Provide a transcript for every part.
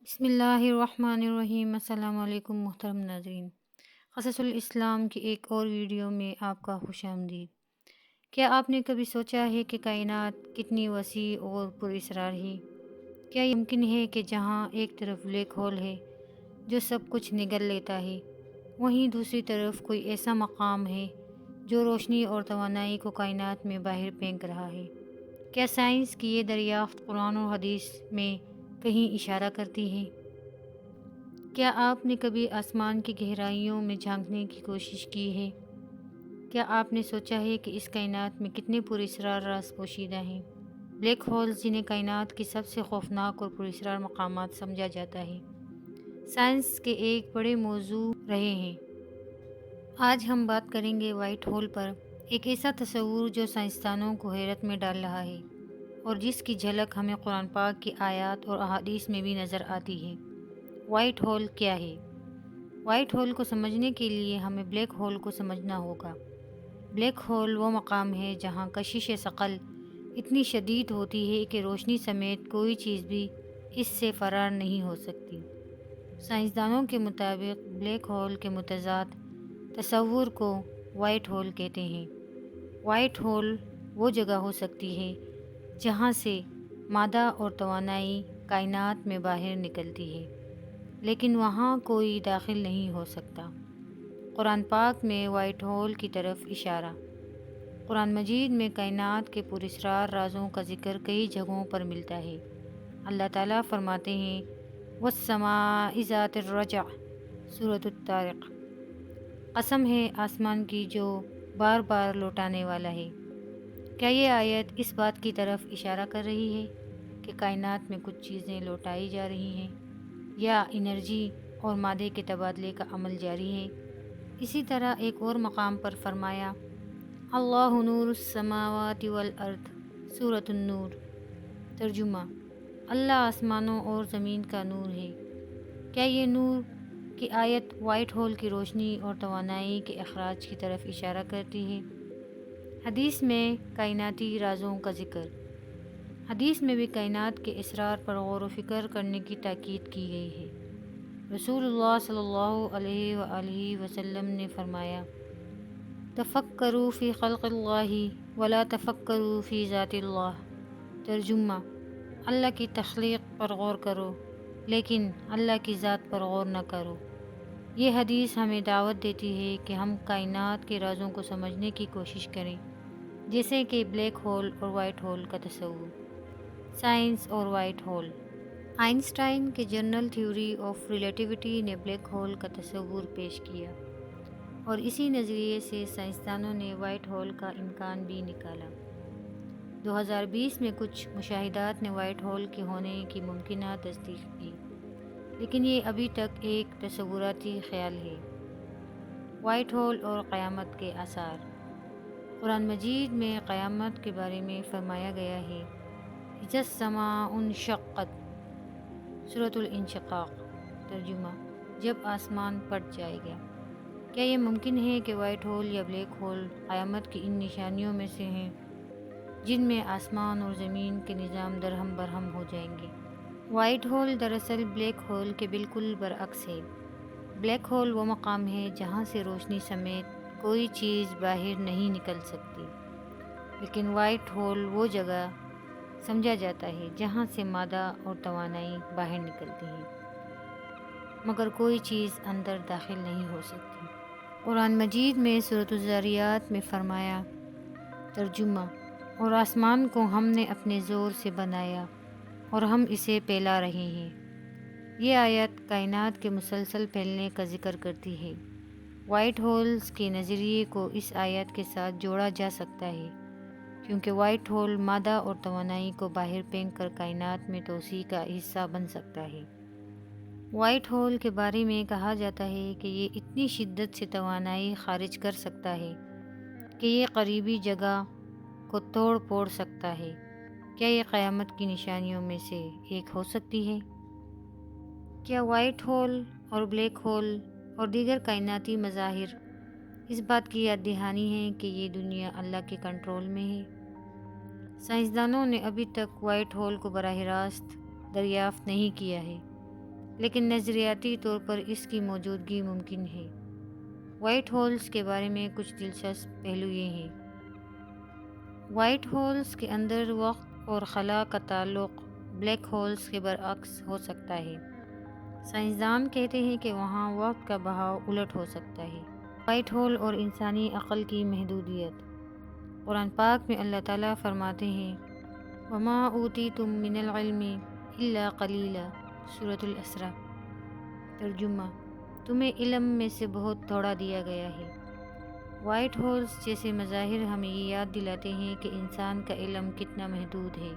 بسم اللہ الرحمن الرحیم۔ السلام علیکم محترم ناظرین، قصص الاسلام کی ایک اور ویڈیو میں آپ کا خوش آمدید۔ کیا آپ نے کبھی سوچا ہے کہ کائنات کتنی وسیع اور پراسرار ہے؟ کیا یہ ممکن ہے کہ جہاں ایک طرف بلیک ہول ہے جو سب کچھ نگل لیتا ہے، وہیں دوسری طرف کوئی ایسا مقام ہے جو روشنی اور توانائی کو کائنات میں باہر پھینک رہا ہے؟ کیا سائنس کی یہ دریافت قرآن و حدیث میں کہیں اشارہ کرتی ہے؟ کیا آپ نے کبھی آسمان کی گہرائیوں میں جھانکنے کی کوشش کی ہے؟ کیا آپ نے سوچا ہے کہ اس کائنات میں کتنے پراسرار راز پوشیدہ ہیں؟ بلیک ہولز جنہیں کائنات کی سب سے خوفناک اور پراسرار مقامات سمجھا جاتا ہے، سائنس کے ایک بڑے موضوع رہے ہیں۔ آج ہم بات کریں گے وائٹ ہول پر، ایک ایسا تصور جو سائنسدانوں کو حیرت میں ڈال رہا ہے اور جس کی جھلک ہمیں قرآن پاک کی آیات اور احادیث میں بھی نظر آتی ہے۔ وائٹ ہول کیا ہے؟ وائٹ ہول کو سمجھنے کے لیے ہمیں بلیک ہول کو سمجھنا ہوگا۔ بلیک ہول وہ مقام ہے جہاں کشش ثقل اتنی شدید ہوتی ہے کہ روشنی سمیت کوئی چیز بھی اس سے فرار نہیں ہو سکتی۔ سائنسدانوں کے مطابق بلیک ہول کے متضاد تصور کو وائٹ ہول کہتے ہیں۔ وائٹ ہول وہ جگہ ہو سکتی ہے جہاں سے مادہ اور توانائی کائنات میں باہر نکلتی ہے، لیکن وہاں کوئی داخل نہیں ہو سکتا۔ قرآن پاک میں وائٹ ہول کی طرف اشارہ۔ قرآن مجید میں کائنات کے پراسرار رازوں کا ذکر کئی جگہوں پر ملتا ہے۔ اللہ تعالیٰ فرماتے ہیں وَالسَّمَاءِ ذَاتِ الرَّجْعِ، سورۃ الطارق، قسم ہے آسمان کی جو بار بار لوٹانے والا ہے۔ کیا یہ آیت اس بات کی طرف اشارہ کر رہی ہے کہ کائنات میں کچھ چیزیں لوٹائی جا رہی ہیں یا انرجی اور مادے کے تبادلے کا عمل جاری ہے؟ اسی طرح ایک اور مقام پر فرمایا اللہ نور السماوات والارض، سورۃ النور، ترجمہ، اللہ آسمانوں اور زمین کا نور ہے۔ کیا یہ نور کی آیت وائٹ ہول کی روشنی اور توانائی کے اخراج کی طرف اشارہ کرتی ہے؟ حدیث میں کائناتی رازوں کا ذکر۔ حدیث میں بھی کائنات کے اسرار پر غور و فکر کرنے کی تاکید کی گئی ہے۔ رسول اللہ صلی اللہ علیہ وآلہ وسلم نے فرمایا تفکروا فی خلق اللہ ولا تفکروا فی ذات اللہ، ترجمہ، اللہ کی تخلیق پر غور کرو لیکن اللہ کی ذات پر غور نہ کرو۔ یہ حدیث ہمیں دعوت دیتی ہے کہ ہم کائنات کے رازوں کو سمجھنے کی کوشش کریں، جیسے کہ بلیک ہول اور وائٹ ہول کا تصور۔ سائنس اور وائٹ ہول۔ آئنسٹائن کے جنرل تھیوری آف ریلیٹیوٹی نے بلیک ہول کا تصور پیش کیا، اور اسی نظریے سے سائنسدانوں نے وائٹ ہول کا امکان بھی نکالا۔ 2020 میں کچھ مشاہدات نے وائٹ ہول کے ہونے کی ممکنہ تصدیق کی، لیکن یہ ابھی تک ایک تصوراتی خیال ہے۔ وائٹ ہول اور قیامت کے آثار۔ قرآن مجید میں قیامت کے بارے میں فرمایا گیا ہے اذا السماء انشقت، سورۃ الانشقاق، ترجمہ، جب آسمان پھٹ جائے گا۔ کیا یہ ممکن ہے کہ وائٹ ہول یا بلیک ہول قیامت کی ان نشانیوں میں سے ہیں جن میں آسمان اور زمین کے نظام درہم برہم ہو جائیں گے؟ وائٹ ہول دراصل بلیک ہول کے بالکل برعکس ہے۔ بلیک ہول وہ مقام ہے جہاں سے روشنی سمیت کوئی چیز باہر نہیں نکل سکتی، لیکن وائٹ ہول وہ جگہ سمجھا جاتا ہے جہاں سے مادہ اور توانائی باہر نکلتی ہیں مگر کوئی چیز اندر داخل نہیں ہو سکتی۔ قرآن مجید میں سورۃ الذاریات میں فرمایا، ترجمہ، اور آسمان کو ہم نے اپنے زور سے بنایا اور ہم اسے پھیلا رہے ہیں۔ یہ آیت کائنات کے مسلسل پھیلنے کا ذکر کرتی ہے۔ وائٹ ہولز کے نظریے کو اس آیت کے ساتھ جوڑا جا سکتا ہے کیونکہ وائٹ ہول مادہ اور توانائی کو باہر پھینک کر کائنات میں توسیع کا حصہ بن سکتا ہے۔ وائٹ ہول کے بارے میں کہا جاتا ہے کہ یہ اتنی شدت سے توانائی خارج کر سکتا ہے کہ یہ قریبی جگہ کو توڑ پھوڑ سکتا ہے۔ کیا یہ قیامت کی نشانیوں میں سے ایک ہو سکتی ہے؟ کیا وائٹ ہول اور بلیک ہول اور دیگر کائناتی مظاہر اس بات کی یاد دہانی ہیں کہ یہ دنیا اللہ کے کنٹرول میں ہے؟ سائنسدانوں نے ابھی تک وائٹ ہول کو براہ راست دریافت نہیں کیا ہے، لیکن نظریاتی طور پر اس کی موجودگی ممکن ہے۔ وائٹ ہولز کے بارے میں کچھ دلچسپ پہلو یہ ہیں۔ وائٹ ہولز کے اندر وقت اور خلا کا تعلق بلیک ہولز کے برعکس ہو سکتا ہے۔ سائنسدان کہتے ہیں کہ وہاں وقت کا بہاؤ الٹ ہو سکتا ہے۔ وائٹ ہول اور انسانی عقل کی محدودیت۔ قرآن پاک میں اللہ تعالیٰ فرماتے ہیں وَمَا أُوتِيتُم مِّنَ الْعِلْمِ إِلَّا قَلِيلًا سورۃ الاسراء۔ ترجمہ: تمہیں علم میں سے بہت تھوڑا دیا گیا ہے۔ وائٹ ہولز جیسے مظاہر ہمیں یہ یاد دلاتے ہیں کہ انسان کا علم کتنا محدود ہے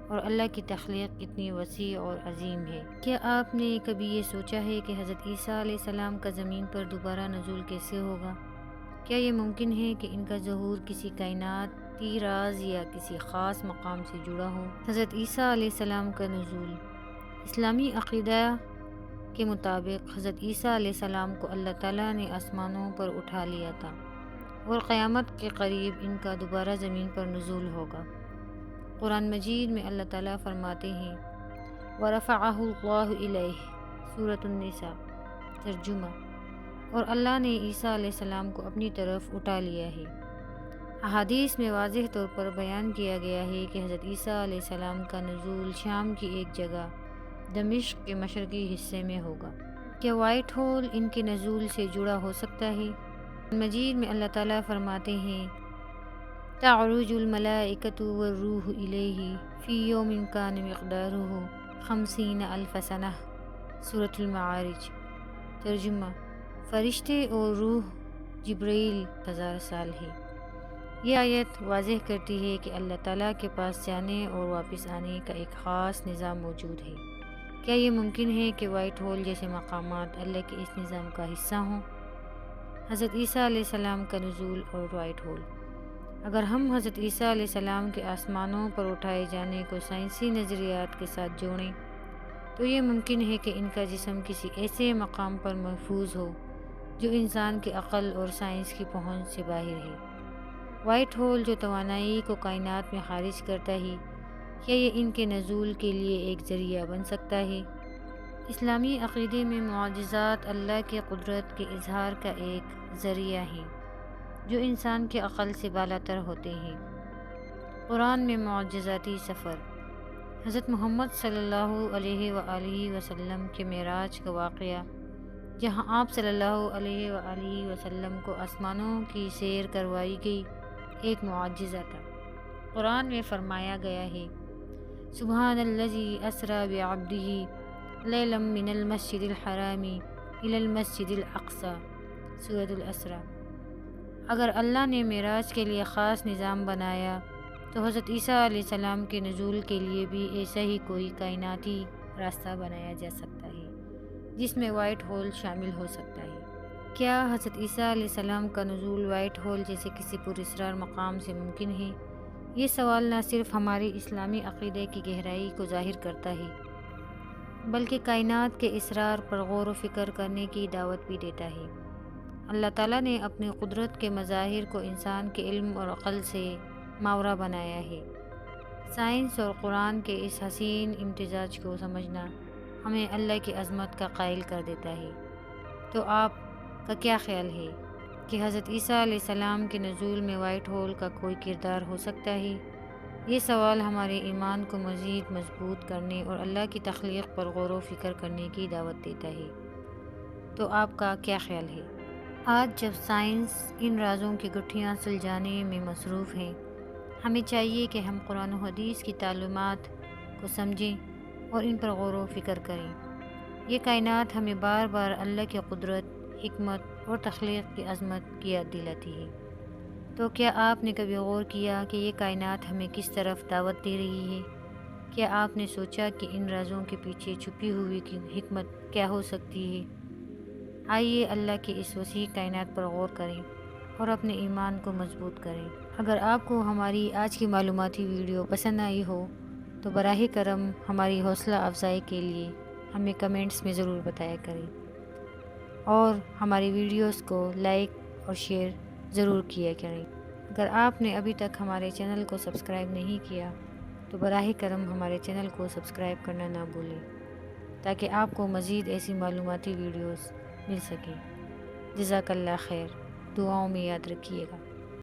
اور اللہ کی تخلیق کتنی وسیع اور عظیم ہے۔ کیا آپ نے کبھی یہ سوچا ہے کہ حضرت عیسیٰ علیہ السلام کا زمین پر دوبارہ نزول کیسے ہوگا؟ کیا یہ ممکن ہے کہ ان کا ظہور کسی کائناتی راز یا کسی خاص مقام سے جڑا ہو؟ حضرت عیسیٰ علیہ السلام کا نزول۔ اسلامی عقیدہ کے مطابق حضرت عیسیٰ علیہ السلام کو اللہ تعالیٰ نے آسمانوں پر اٹھا لیا تھا اور قیامت کے قریب ان کا دوبارہ زمین پر نزول ہوگا۔ قرآن مجید میں اللہ تعالیٰ فرماتے ہیں وَرَفَعَهُ اللَّهُ إِلَيْهِ سورۃ النساء۔ ترجمہ: اور اللہ نے عیسیٰ علیہ السلام کو اپنی طرف اٹھا لیا ہے۔ احادیث میں واضح طور پر بیان کیا گیا ہے کہ حضرت عیسیٰ علیہ السلام کا نزول شام کی ایک جگہ دمشق کے مشرقی حصے میں ہوگا۔ کیا وائٹ ہول ان کے نزول سے جڑا ہو سکتا ہے؟ مجید میں اللہ تعالیٰ فرماتے ہیں تعرج الملائکۃ والروح الیہ فی یوم کان مقدارہ 50,000 سنہ سورۃ المعارج۔ ترجمہ: فرشتے اور روح جبرائیل 1000 سال ہے۔ یہ آیت واضح کرتی ہے کہ اللہ تعالیٰ کے پاس جانے اور واپس آنے کا ایک خاص نظام موجود ہے۔ کیا یہ ممکن ہے کہ وائٹ ہول جیسے مقامات اللہ کے اس نظام کا حصہ ہوں؟ حضرت عیسیٰ علیہ السلام کا نزول اور وائٹ ہول۔ اگر ہم حضرت عیسیٰ علیہ السلام کے آسمانوں پر اٹھائے جانے کو سائنسی نظریات کے ساتھ جوڑیں تو یہ ممکن ہے کہ ان کا جسم کسی ایسے مقام پر محفوظ ہو جو انسان کے عقل اور سائنس کی پہنچ سے باہر ہے۔ وائٹ ہول جو توانائی کو کائنات میں خارج کرتا ہے، کیا یہ ان کے نزول کے لیے ایک ذریعہ بن سکتا ہے؟ اسلامی عقیدے میں معجزات اللہ کی قدرت کے اظہار کا ایک ذریعہ ہیں جو انسان کے عقل سے بالاتر ہوتے ہیں۔ قرآن میں معجزاتی سفر۔ حضرت محمد صلی اللہ علیہ وآلہ وسلم کے معراج کا واقعہ، جہاں آپ صلی اللہ علیہ وآلہ وسلم کو آسمانوں کی سیر کروائی گئی، ایک معجزہ تھا۔ قرآن میں فرمایا گیا ہے سبحان الذی اسریٰ بعبدہ لیلا من المسجد الحرام الی المسجد الاقصی سورۃ الاسراء۔ اگر اللہ نے معراج کے لیے خاص نظام بنایا تو حضرت عیسیٰ علیہ السلام کے نزول کے لیے بھی ایسا ہی کوئی کائناتی راستہ بنایا جا سکتا ہے جس میں وائٹ ہول شامل ہو سکتا ہے۔ کیا حضرت عیسیٰ علیہ السلام کا نزول وائٹ ہول جیسے کسی پراسرار مقام سے ممکن ہے؟ یہ سوال نہ صرف ہمارے اسلامی عقیدے کی گہرائی کو ظاہر کرتا ہے بلکہ کائنات کے اسرار پر غور و فکر کرنے کی دعوت بھی دیتا ہے۔ اللہ تعالیٰ نے اپنی قدرت کے مظاہر کو انسان کے علم اور عقل سے ماورا بنایا ہے۔ سائنس اور قرآن کے اس حسین امتزاج کو سمجھنا ہمیں اللہ کی عظمت کا قائل کر دیتا ہے۔ تو آپ کا کیا خیال ہے کہ حضرت عیسیٰ علیہ السلام کے نزول میں وائٹ ہول کا کوئی کردار ہو سکتا ہے؟ یہ سوال ہمارے ایمان کو مزید مضبوط کرنے اور اللہ کی تخلیق پر غور و فکر کرنے کی دعوت دیتا ہے۔ تو آپ کا کیا خیال ہے؟ آج جب سائنس ان رازوں کی گٹھیاں سلجھانے میں مصروف ہے، ہمیں چاہیے کہ ہم قرآن و حدیث کی تعلیمات کو سمجھیں اور ان پر غور و فکر کریں۔ یہ کائنات ہمیں بار بار اللہ کی قدرت، حکمت اور تخلیق کی عظمت کی یاد دلاتی ہے۔ تو کیا آپ نے کبھی غور کیا کہ یہ کائنات ہمیں کس طرف دعوت دے رہی ہے؟ کیا آپ نے سوچا کہ ان رازوں کے پیچھے چھپی ہوئی حکمت کیا ہو سکتی ہے؟ آئیے اللہ کی اس وسیع کائنات پر غور کریں اور اپنے ایمان کو مضبوط کریں۔ اگر آپ کو ہماری آج کی معلوماتی ویڈیو پسند آئی ہو تو براہ کرم ہماری حوصلہ افزائی کے لیے ہمیں کمنٹس میں ضرور بتایا کریں اور ہماری ویڈیوز کو لائک اور شیئر ضرور کیا کریں۔ اگر آپ نے ابھی تک ہمارے چینل کو سبسکرائب نہیں کیا تو براہ کرم ہمارے چینل کو سبسکرائب کرنا نہ بھولیں۔ تاکہ آپ کو مزید ایسی معلوماتی ویڈیوز مل سکیں۔ جزاک اللہ خیر، دعاؤں میں یاد رکھیے گا۔